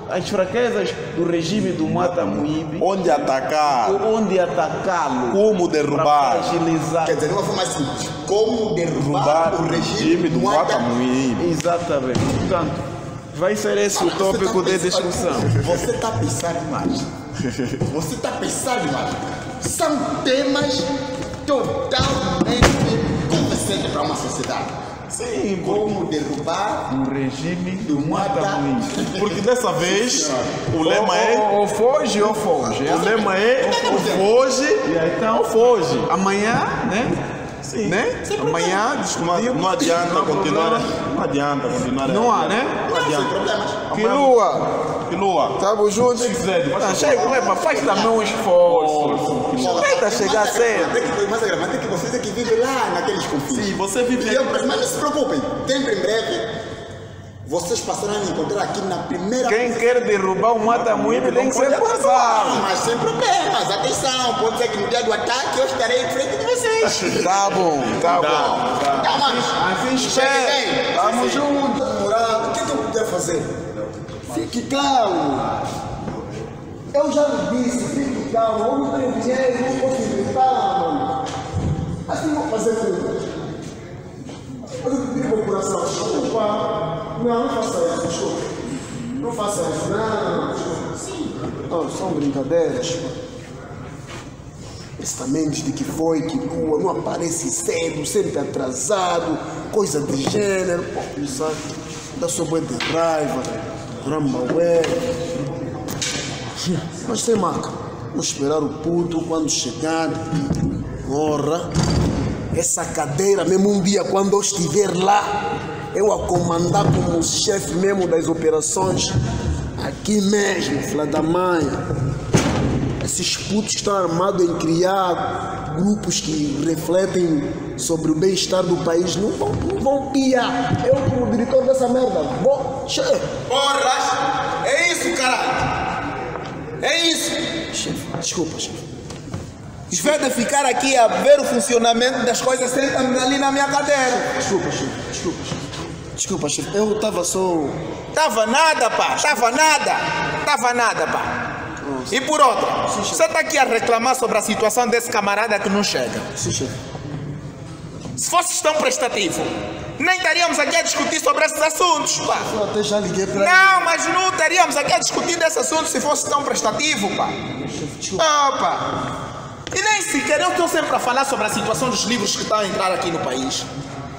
as fraquezas do regime do Mata Muibe, onde atacá-lo, como derrubar, quer dizer, de uma forma mais simples, como derrubar o regime do Mata Muibe. Exatamente. Portanto, vai ser esse o tópico de discussão. Você está a pensar mais Você está pensando, mano? São temas totalmente convincentes para uma sociedade. Sim, Como derrubar o regime do mata muito. Porque dessa vez o lema é Ou foge ou foge. o lema é ou foge Então ou foge. amanhã, né? Sim. Né? Amanhã discutimos. Não adianta continuar. Não adianta continuar. Não há, né? Não adianta. Que lua. Que lua. Estamos juntos. Chega, faz também um esforço. Tenta chegar cedo. Mas a gravata é que vocês é que vivem lá naqueles confins. Sim, você vive Mas não se preocupem, sempre em breve vocês passarão a me encontrar aqui na primeira. Quem quer derrubar o mata-muito tem que ser passado. Mas sem problemas, atenção, pode ser que no dia do ataque eu estarei em frente de vocês. Tá bom, tá bom. Tá, mas Assim espera. Vamos juntos. Namorado, o que eu puder fazer? Fique calmo. Eu já lhe disse, fique calmo. Eu não tenho dinheiro, não posso inventar, mano. Assim vou fazer tudo. Eu pedir meu coração, desculpa. Não faça isso, desculpa. Não faça isso, não, desculpa. Não, são brincadeiras. Pensamentos de que foi, que lua, não aparece cedo, sempre atrasado, coisa de gênero. Pô, não sabe? Dá sua boa de raiva, rambaué. Mas sem marca. Vamos esperar o puto quando chegar. Ora, essa cadeira mesmo um dia quando eu estiver lá, eu a comandar como chefe mesmo das operações, aqui mesmo, filha da mãe. Esses putos estão armados em criar grupos que refletem sobre o bem-estar do país. Não vão piar. Eu, como diretor dessa merda, vou. Chefe. Porra! É isso, caralho! É isso! Chefe, desculpa, chefe. Em vez de ficar aqui a ver o funcionamento das coisas, senta-me ali na minha cadeira. Desculpa, chefe. Desculpa, chefe. Desculpa, chefe. Eu estava só. Tava nada, pá! Tava nada, pá! E por outra, você está aqui a reclamar sobre a situação desse camarada que não chega. Sim, chefe. Se fosse tão prestativo, nem estaríamos aqui a discutir sobre esses assuntos, pá! Eu até já liguei para ele. Não, mas não estaríamos aqui a discutir desse assunto se fosse tão prestativo, pá! Chefe, desculpa. Opa! E nem sequer eu estou sempre a falar sobre a situação dos livros que estão a entrar aqui no país.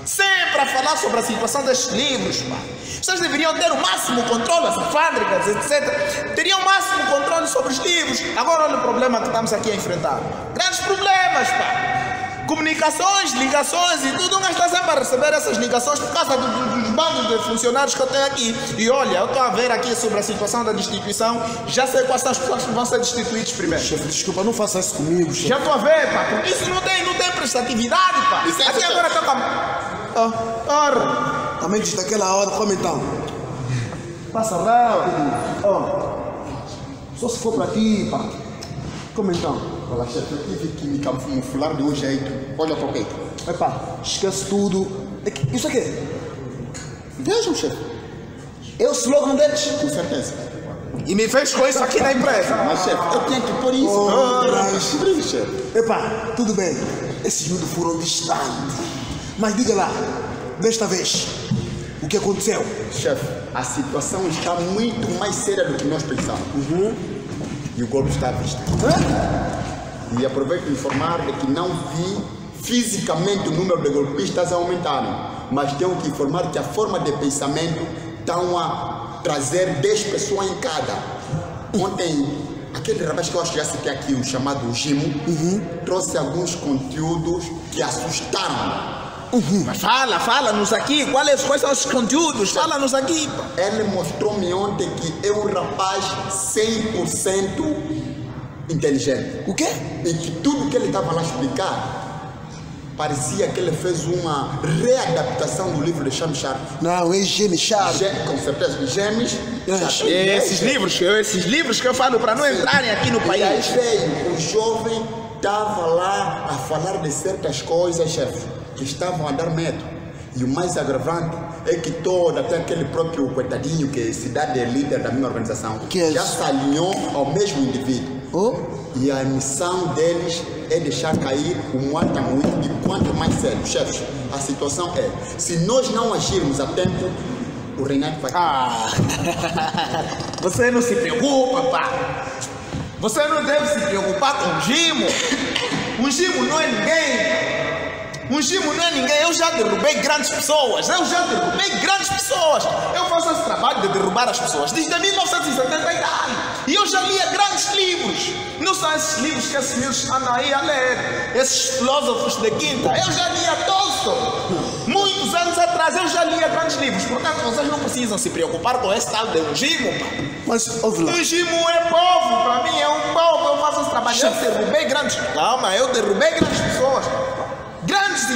Sempre a falar sobre a situação destes livros, pá. Vocês deveriam ter o máximo controle, as fábricas, etc. Teriam o máximo controle sobre os livros. Agora olha o problema que estamos aqui a enfrentar. Grandes problemas, pá. Comunicações, ligações e tudo. Um gajo está sempre a receber essas ligações por causa dos bandos de funcionários que eu tenho aqui. E olha, eu estou a ver aqui sobre a situação da destituição. Já sei quais são as pessoas que vão ser destituídas primeiro. Chefe, desculpa, não faça isso comigo, chefe. Já estou a ver, pá, porque isso não tem prestatividade, pá. Licença, Aqui chefe. agora está com... Ora, Também desde aquela hora, como então? Passa rápido. Ó, só se for para ti, pá. Como então? Olha, chefe, eu tive que me camuflar de um jeito. Olha para o peito. Epá, esquece tudo. Isso aqui? Vejam, chefe. É o slogan deles? Com certeza. e me fez com isso aqui na empresa. Mas, chefe, eu tinha que pôr isso. Ora, chefe. Epá, tudo bem. Esses miúdos foram distantes. Mas diga lá, desta vez, o que aconteceu? Chefe, a situação está muito mais séria do que nós pensamos. E o golpe está à vista. E aproveito para informar de que não vi fisicamente o número de golpistas aumentarem, mas tenho que informar que a forma de pensamento estão a trazer 10 pessoas em cada. Ontem, aquele rapaz que eu acho que já citei aqui, o chamado Gimo, trouxe alguns conteúdos que assustaram. Mas fala-nos aqui, quais são os conteúdos? Fala-nos aqui. Pá. Ele mostrou-me ontem que é um rapaz 100% inteligente. O quê? E que tudo que ele estava lá a explicar parecia que ele fez uma readaptação do livro de James Sharp. Não, é James Sharp. Com certeza, James Sharp. Esses livros que eu falo para não entrarem aqui no E aí país. veio, o jovem estava lá a falar de certas coisas, chefe, que estavam a dar medo. E o mais agravante é que até aquele próprio coitadinho, que é cidade líder da minha organização, Que é já isso? se alinhou ao mesmo indivíduo. Oh? E a missão deles é deixar cair o mata-muito e quanto mais sério. Chefes, a situação é, se nós não agirmos a tempo, o Reinaldo vai... Você não se preocupa, pá. Você não deve se preocupar com o Gimo. O Gimo não é ninguém. O Gimo não é ninguém. Eu já derrubei grandes pessoas. Eu faço esse trabalho de derrubar as pessoas desde 1970 e tal. E eu já lia grandes livros. Não são esses livros que esses meus andam aí a ler. Esses filósofos de quinta. Eu já lia Tolstói. Muitos anos atrás eu já lia grandes livros. Portanto, vocês não precisam se preocupar com esse tal de um Gimo. Mas, ouve lá. O Gimo é povo. Para mim é um povo. Eu faço esse trabalho. Eu derrubei grandes... Calma, eu derrubei grandes pessoas.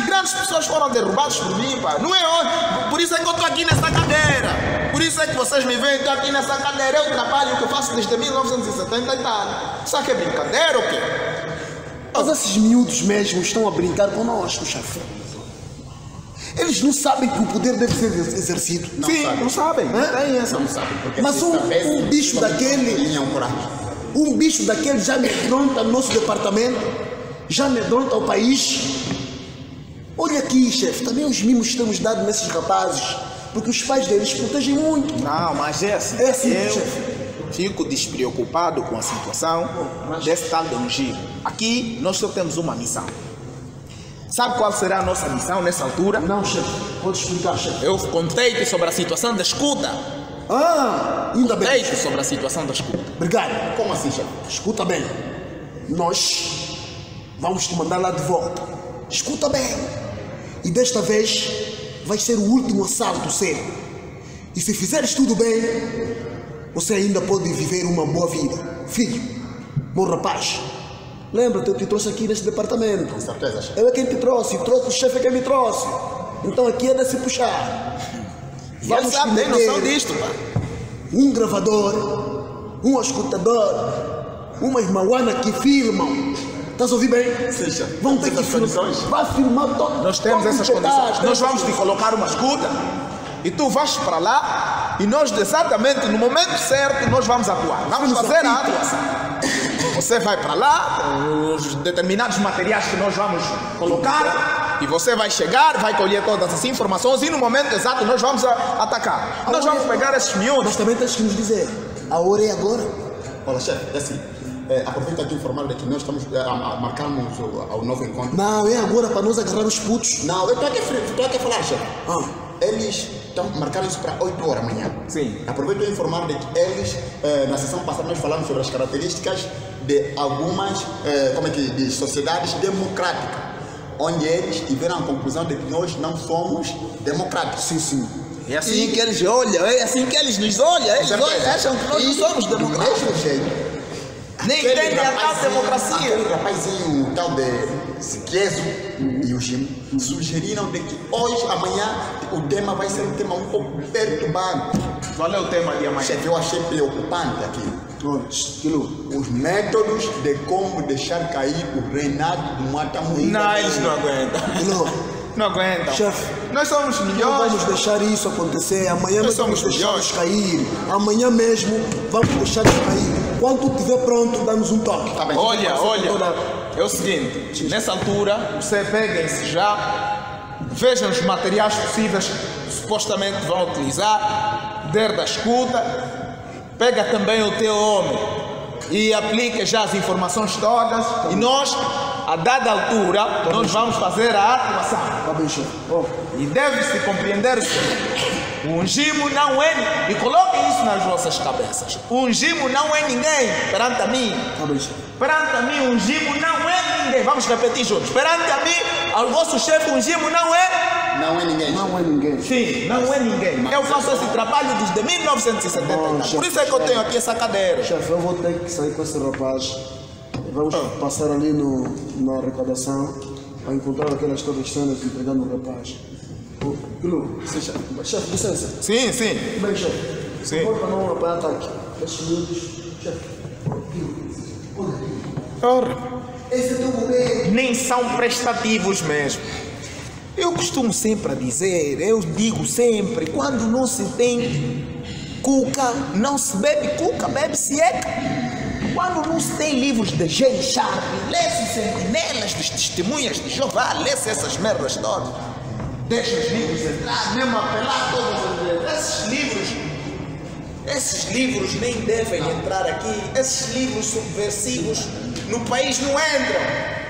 Grandes pessoas foram derrubadas por mim, pá. Não é hoje. Por isso é que eu estou aqui nessa cadeira. Por isso é que vocês me veem, estou aqui nessa cadeira. Eu trabalho o que eu faço desde 1970 e tal. Sabe que é brincadeira ou quê? Mas esses miúdos mesmo estão a brincar conosco, chefe. Eles não sabem que o poder deve ser exercido. Não sabem. Tem essa. Não sabe, porque Mas se um soubessem, bicho daquele... tinham coragem. Um bicho daquele já amedronta o nosso departamento, já amedronta o país. Olha aqui, chefe, também os mimos que temos dado nesses rapazes, porque os pais deles protegem muito. Não, mas é assim. É assim, eu chefe. fico despreocupado com a situação desse tal de um Gimo. Aqui nós só temos uma missão. Sabe qual será a nossa missão nessa altura? Não, chefe, pode explicar, chefe. Eu contei-te sobre a situação da escuta. Ah, ainda bem. Contei-te sobre a situação da escuta. Obrigado. Como assim, chefe? Escuta bem. Nós vamos te mandar lá de volta. Escuta bem. E desta vez vai ser o último assalto seu. E se fizeres tudo bem, você ainda pode viver uma boa vida. Filho, bom rapaz. Lembra-te, eu te trouxe aqui neste departamento. Com certeza, chefe. Eu é quem te trouxe, o chefe é quem me trouxe. Então aqui é de se puxar. E ele sabe, tem meter noção disto, pá. um gravador, um escutador, umas mauana que filmam. Estás a ouvir bem? Sim, chefe. Vão ter que Essas filmar. condições? Vai filmar todo. Nós temos todo essas um pedaço, condições. Nós vamos te colocar uma escuta e tu vais para lá e nós exatamente no momento certo nós vamos atuar. Vamos fazer a atuação. Você vai para lá, os determinados materiais que nós vamos colocar e você vai chegar, vai colher todas as informações e no momento exato nós vamos atacar. Nós vamos pegar esses miúdos. Mas também tens que nos dizer, a hora é agora. Olha, chefe, é assim. Aproveita de informar de que nós estamos marcamos ao novo encontro. Não, é agora para nós agarrar os putos. Não, eu estou aqui a falar, chefe. Ah. Eles marcaram isso para 8 horas da manhã. Sim. Aproveito de informar de que eles, na sessão passada, nós falamos sobre as características de algumas de sociedades democráticas, onde eles tiveram a conclusão de que nós não somos democráticos. Sim, sim. É assim que eles olham, é assim que eles nos olham. Eles acham que nós não somos democráticos. Do mesmo jeito. Nem entendem a tal democracia. Aquele rapazinho, o tal de Siquezo e o Gimo, sugeriram de que hoje, amanhã, o tema vai ser um tema um pouco perturbado. Qual é o tema de amanhã? Chefe, eu achei preocupante aquilo. Os métodos de como deixar cair o reinado do Matamu. Não, eles não aguentam. Não aguentam. Chefe, nós somos não melhores. vamos deixar isso acontecer. Amanhã nós vamos somos deixá-los cair. Amanhã mesmo vamos deixá-los cair. Quando tu estiver pronto, dá-nos um toque. Tá bem. Olha, é o seguinte, nessa altura, você peguem-se já, vejam os materiais possíveis que supostamente vão utilizar, desde a escuta, pega também o teu homem e aplica já as informações todas e nós, a dada altura, nós vamos fazer a atuação. Tá bem, chefe. E deve-se compreender o seguinte. Um Gimo não é, e coloquem isso nas vossas cabeças. Um Gimo não é ninguém perante a mim. Tá bem, chefe. Perante a mim, um Gimo não é ninguém. Vamos repetir juntos. Perante a mim, ao vosso chefe, um Gimo não é. Não é ninguém. Não é ninguém. Sim, não é ninguém. Eu faço esse trabalho desde 1970. Por isso é que eu tenho aqui essa cadeira. Chefe, eu vou ter que sair com esse rapaz. Vamos passar ali na arrecadação para encontrar aquelas todas cenas entregando o rapaz. Pilu, sim, chefe. Chefe, licença. Sim, sim. Bem, chefe. Sim. Vou para não apanhar ataque. Estes minutos. Chefe. Ora, Esse é teu momento. nem são prestativos mesmo. Eu costumo sempre a dizer, eu digo sempre, quando não se tem cuca, não se bebe cuca, bebe-se eca. Quando não se tem livros de Jane Sharp, lê-se Sentinelas dos Testemunhas de Jeová, lê-se essas merdas todas. Deixa os livros entrar, mesmo apelar todos esses livros. esses livros nem devem entrar aqui. Esses livros subversivos no país não entram.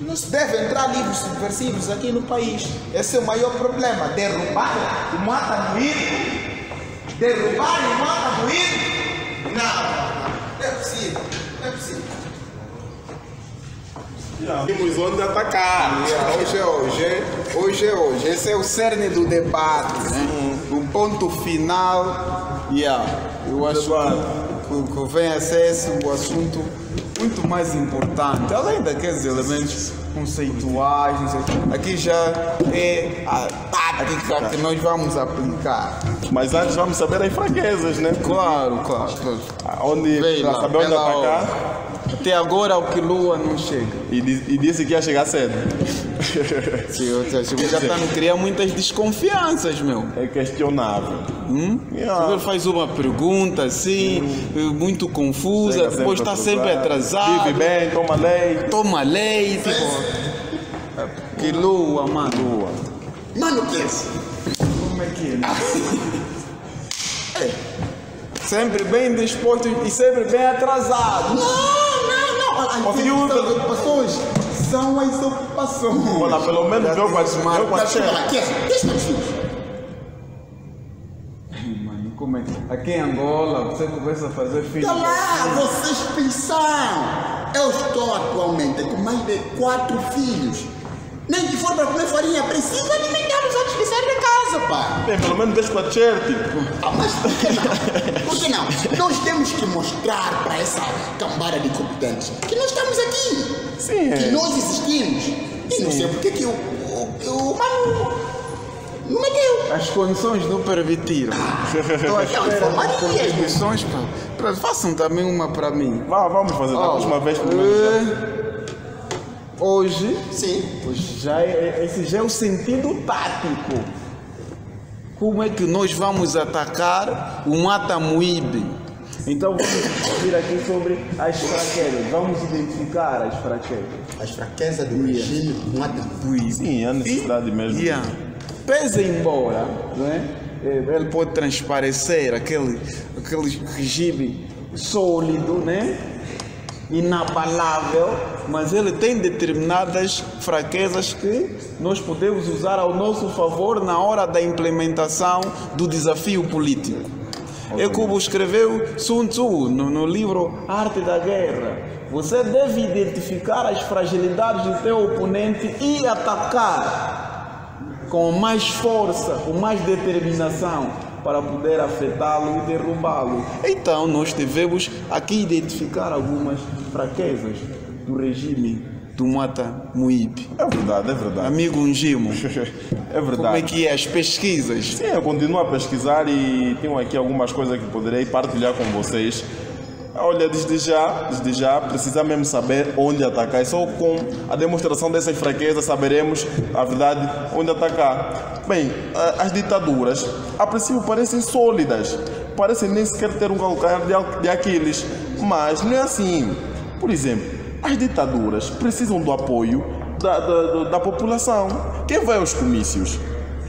Não se deve entrar livros subversivos aqui no país. Esse é o maior problema. Derrubar o mata moído. Derrubar o mata moído. Não é possível. Não é possível. Temos onde atacar. Hoje é hoje. Esse é o cerne do debate, né? Um ponto final. Eu acho que vem a ser esse o assunto muito mais importante, além daqueles elementos conceituais, não sei, aqui já é a tática que nós vamos aplicar. Mas antes vamos saber as fraquezas, né? Claro. Onde, para saber onde atacar. Até agora o Kilua não chega. E disse que ia chegar cedo. Já está a criar muitas desconfianças, meu. É questionável. Ele faz uma pergunta assim, muito confusa, Chega depois está sempre atrasado. Vive bem, toma leite. Kilua, mano. Mano, que é isso? Como é que é? Sempre bem disposto e sempre bem atrasado. Não. As ocupações são as ocupações. Olha, pelo menos eu com a Mano, como é que... Aqui em Angola, você começa a fazer filhos. Tá lá, vocês pensam. Eu estou atualmente com mais de 4 filhos. Nem que for para comer farinha, precisa alimentar-nos antes de sair de casa, pá. Bem, pelo menos deixa com a t-shirt. Mas por que não? Por que não? Nós temos que mostrar para essa cambada de competentes que nós estamos aqui. Sim, que nós existimos. E não sei porque que o mano não meteu. As condições não permitiram. Estou à espera das contribuições para façam também uma para mim. Vamos fazer da próxima vez primeiro. Hoje, sim. Esse já é o sentido tático. Como é que nós vamos atacar o Mata Moíbe? Então vamos vir aqui sobre as fraquezas. Vamos identificar as fraquezas. As fraquezas do regime Mata Moíbe. Sim, a necessidade mesmo. Pese embora, não é? Ele pode transparecer aquele regime sólido, né? Inabalável, mas ele tem determinadas fraquezas que nós podemos usar ao nosso favor na hora da implementação do desafio político. É como escreveu Sun Tzu no livro Arte da Guerra. Você deve identificar as fragilidades do teu oponente e atacar com mais força, com mais determinação, para poder afetá-lo e derrubá-lo. Então nós devemos aqui identificar algumas fraquezas do regime do Mata Moíbe. É verdade. Amigo Ngimo, é verdade. Como é que é as pesquisas? Sim, eu continuo a pesquisar e tenho aqui algumas coisas que poderei partilhar com vocês. Olha, desde já, precisa mesmo saber onde atacar. E só com a demonstração dessas fraquezas saberemos, a verdade, onde atacar. Bem, as ditaduras, a princípio, parecem sólidas. Parecem nem sequer ter um calcanhar de Aquiles. Mas não é assim. Por exemplo, as ditaduras precisam do apoio da população. Quem vai aos comícios?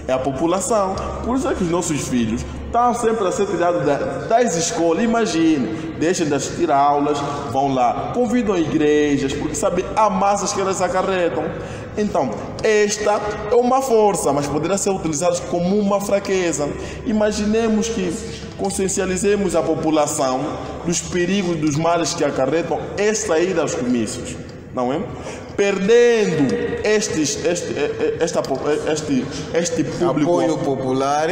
É a população. Por isso é que os nossos filhos estão sempre a ser tirados das escolas. Imagine, deixam de assistir aulas, vão lá, convidam igrejas, porque sabem há massas que elas acarretam. Então, esta é uma força, mas poderá ser utilizada como uma fraqueza. Imaginemos que consciencializemos a população dos perigos, dos males que acarretam esta ida aos comícios, não é? Perdendo este público apoio popular,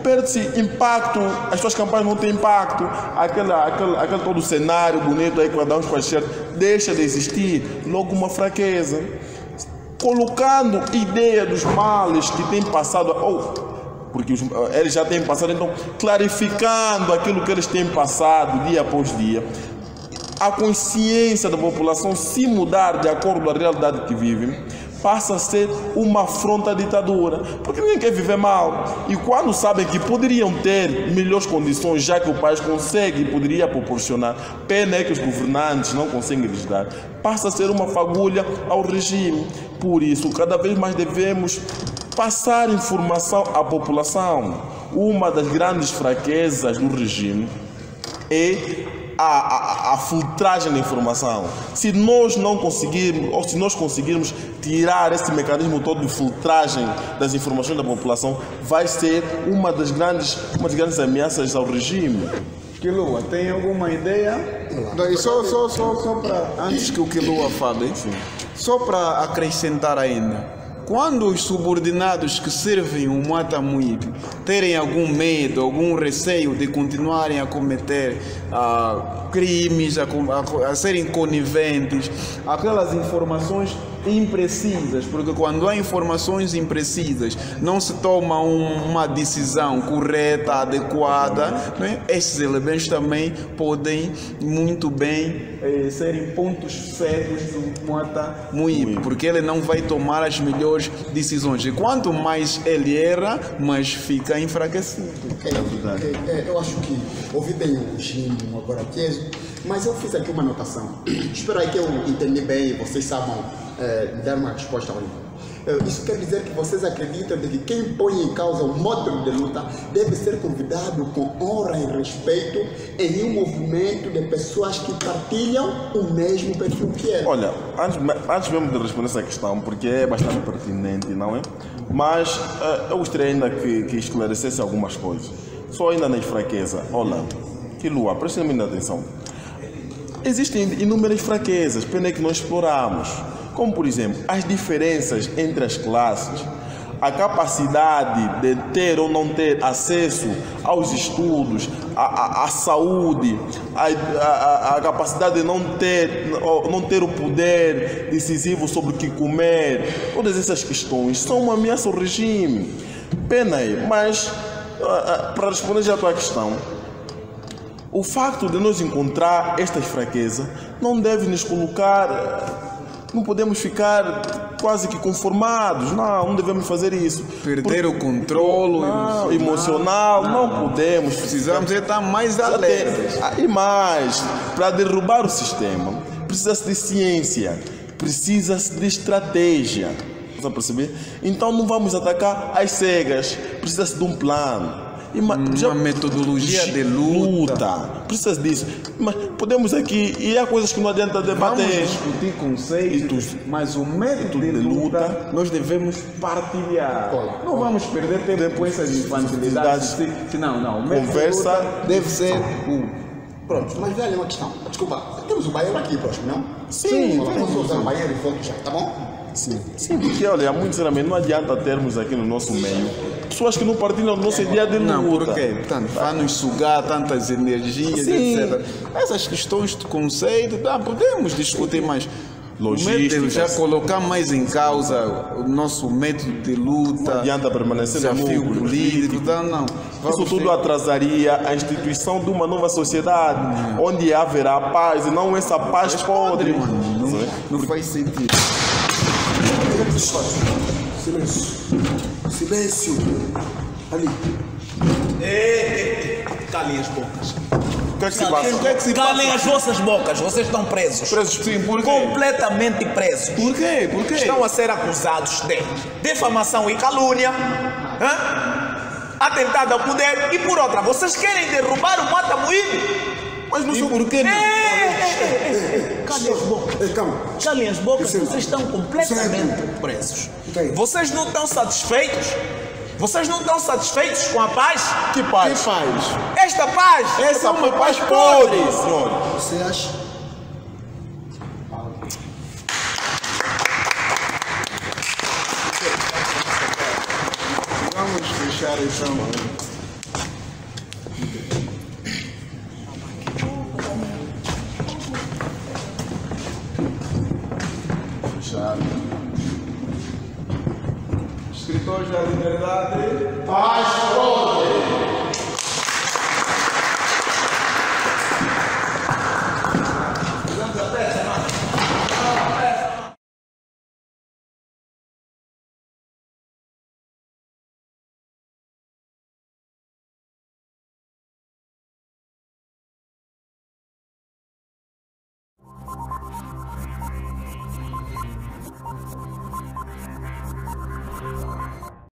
perde-se impacto, as suas campanhas não têm impacto, aquele todo cenário bonito aí que andamos com a t-shirt deixa de existir, logo uma fraqueza. Colocando ideia dos males que têm passado, porque eles já têm passado, então clarificando aquilo que eles têm passado dia após dia. A consciência da população se mudar de acordo com a realidade que vivem, passa a ser uma afronta à ditadura, porque ninguém quer viver mal. E quando sabem que poderiam ter melhores condições, já que o país consegue e poderia proporcionar, pena é que os governantes não conseguem lhes dar, passa a ser uma fagulha ao regime. Por isso, cada vez mais devemos passar informação à população. uma das grandes fraquezas do regime é a filtragem da informação. Se nós não conseguirmos, ou se nós conseguirmos tirar esse mecanismo todo de filtragem das informações da população, vai ser uma das grandes ameaças ao regime. Quilua, tem alguma ideia? Não, só para, antes que o Quilua fale, só para acrescentar ainda. Quando os subordinados que servem o Matamuípe terem algum medo, algum receio de continuarem a cometer crimes, a serem coniventes, aquelas informações imprecisas, porque quando há informações imprecisas não se toma uma decisão correta, adequada, né? Esses elementos também podem muito bem serem pontos cegos do Matamuípe, porque ele não vai tomar as melhores decisões, e quanto mais ele erra, mais fica enfraquecido. Eu acho que ouvi bem o Gino agora aqui, mas eu fiz aqui uma anotação. Espero aí que eu entendi bem e vocês saibam me dar uma resposta ali. Isso quer dizer que vocês acreditam de que quem põe em causa o método de luta deve ser convidado com honra e respeito em um movimento de pessoas que partilham o mesmo perfil que ele? Olha, antes mesmo de responder essa questão, porque é bastante pertinente, não é? Mas eu gostaria ainda que esclarecesse algumas coisas. Só ainda nas fraquezas. Olha, Quilua, prestem muita atenção. Existem inúmeras fraquezas, pena que nós exploramos. Como, por exemplo, as diferenças entre as classes, a capacidade de ter ou não ter acesso aos estudos, à saúde, a capacidade de não ter o poder decisivo sobre o que comer. Todas essas questões são uma ameaça ao regime. Pena aí, mas para responder já a tua questão, o facto de nós encontrar estas fraquezas não deve nos colocar... Não podemos ficar quase que conformados, não devemos fazer isso. Perder o controle emocional, não podemos. Precisamos estar mais alertas. E mais, para derrubar o sistema, precisa-se de ciência, precisa-se de estratégia. Está a perceber? Então não vamos atacar às cegas, precisa-se de um plano. Uma metodologia de luta. Precisa disso. Mas podemos aqui, e há coisas que não adianta debater. Vamos discutir conceitos, mas o método de luta nós devemos partilhar. Não vamos perder tempo com essas infantilidades. Não, o método conversa de luta deve ser Pronto, mas velho, uma questão. Desculpa, temos o banheiro aqui próximo, não? Sim. Vamos usar o banheiro e volto já, tá bom? Sim, porque olha, muito sinceramente não adianta termos aqui no nosso meio pessoas que não partilham do nosso ideia de luta. Não, porque vai nos sugar tantas energias, etc. Essas questões de conceito, podemos discutir mais. Logística, já colocar mais em causa o nosso método de luta. Não adianta permanecer no desafio político. Não. Isso tudo atrasaria a instituição de uma nova sociedade, onde haverá paz e não essa paz podre. Não faz sentido. Silêncio. Ali. Calem as bocas. O que é que se passa? Calem as vossas bocas, vocês estão presos. Presos, sim, por quê? Completamente presos. Por quê? Estão a ser acusados de defamação e calúnia, atentado ao poder, e por outra, vocês querem derrubar o Matamuípe? Mas não sei por quê. Calem as bocas. Calma. Calem as bocas, vocês estão completamente presos. Vocês não estão satisfeitos? Vocês não estão satisfeitos com a paz? Que paz? Que paz? Esta paz! Essa é uma paz podre, senhor. Você acha? Vamos fechar então. Escritores da Liberdade, paz,